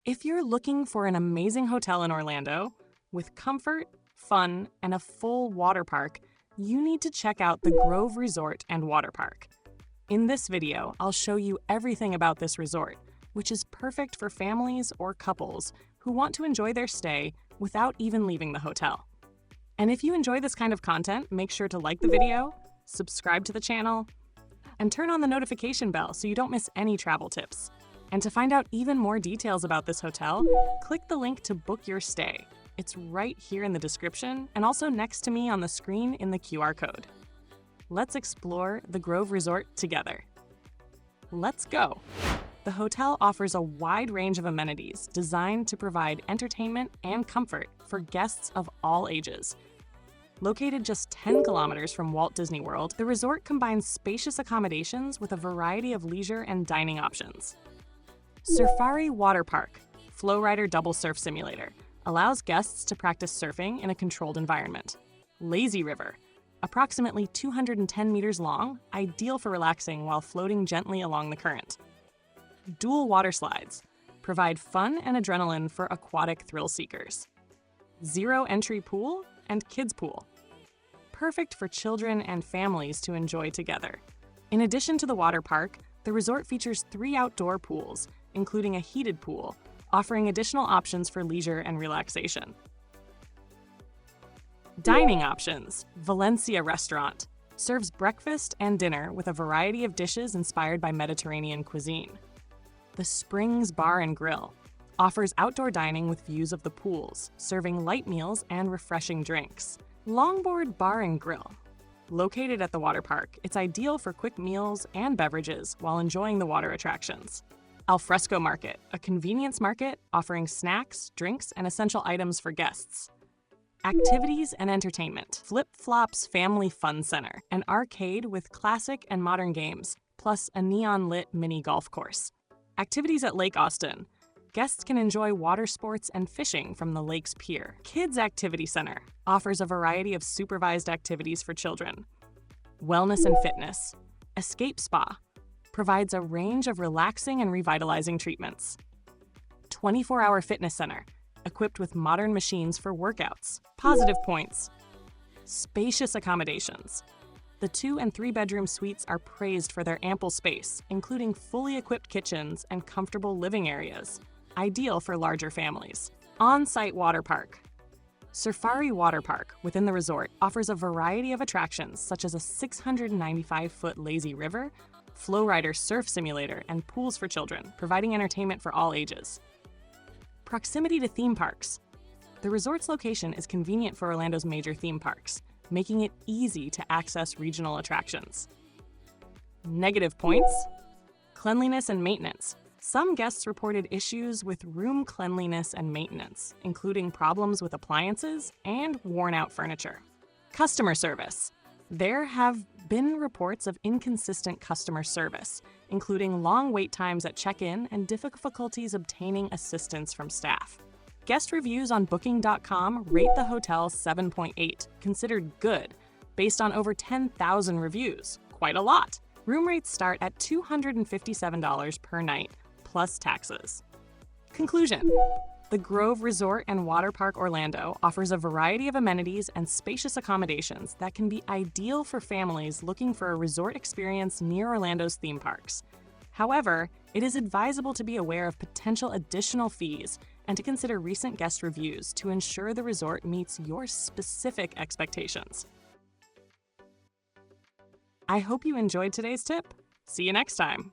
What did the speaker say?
If you're looking for an amazing hotel in Orlando with comfort, fun, and a full water park, you need to check out the Grove Resort and Water Park. In this video, I'll show you everything about this resort, which is perfect for families or couples who want to enjoy their stay without even leaving the hotel. And if you enjoy this kind of content, make sure to like the video, subscribe to the channel, and turn on the notification bell so you don't miss any travel tips. And to find out even more details about this hotel, click the link to book your stay. It's right here in the description and also next to me on the screen in the QR code. Let's explore the Grove Resort together. Let's go! The hotel offers a wide range of amenities designed to provide entertainment and comfort for guests of all ages. Located just 10 kilometers from Walt Disney World, the resort combines spacious accommodations with a variety of leisure and dining options. Surfari Water Park, Flowrider Double Surf Simulator, allows guests to practice surfing in a controlled environment. Lazy River, approximately 210 meters long, ideal for relaxing while floating gently along the current. Dual water slides provide fun and adrenaline for aquatic thrill seekers. Zero entry pool and kids pool, perfect for children and families to enjoy together. In addition to the water park, the resort features 3 outdoor pools, including a heated pool, offering additional options for leisure and relaxation. Dining options. Valencia Restaurant serves breakfast and dinner with a variety of dishes inspired by Mediterranean cuisine. The Springs Bar and Grill offers outdoor dining with views of the pools, serving light meals and refreshing drinks. Longboard Bar and Grill. Located at the water park, it's ideal for quick meals and beverages while enjoying the water attractions. Alfresco Market, a convenience market offering snacks, drinks, and essential items for guests. Activities and entertainment. Flip Flops Family Fun Center, an arcade with classic and modern games, plus a neon-lit mini golf course. Activities at Lake Austin. Guests can enjoy water sports and fishing from the lake's pier. Kids Activity Center offers a variety of supervised activities for children. Wellness and Fitness. Escape Spa provides a range of relaxing and revitalizing treatments. 24-hour Fitness Center, equipped with modern machines for workouts. Positive points. Spacious accommodations. The 2- and 3-bedroom suites are praised for their ample space, including fully equipped kitchens and comfortable living areas, ideal for larger families. On-site water park. Surfari Water Park within the resort offers a variety of attractions such as a 695-foot lazy river, Flowrider surf simulator, and pools for children, providing entertainment for all ages. Proximity to theme parks. The resort's location is convenient for Orlando's major theme parks, making it easy to access regional attractions. Negative points. Cleanliness and maintenance. Some guests reported issues with room cleanliness and maintenance, including problems with appliances and worn-out furniture. Customer service. There have been reports of inconsistent customer service, including long wait times at check-in and difficulties obtaining assistance from staff. Guest reviews on Booking.com rate the hotel 7.8, considered good, based on over 10,000 reviews. Quite a lot. Room rates start at $257 per night, plus taxes. Conclusion. The Grove Resort and Water Park Orlando offers a variety of amenities and spacious accommodations that can be ideal for families looking for a resort experience near Orlando's theme parks. However, it is advisable to be aware of potential additional fees and to consider recent guest reviews to ensure the resort meets your specific expectations. I hope you enjoyed today's tip. See you next time.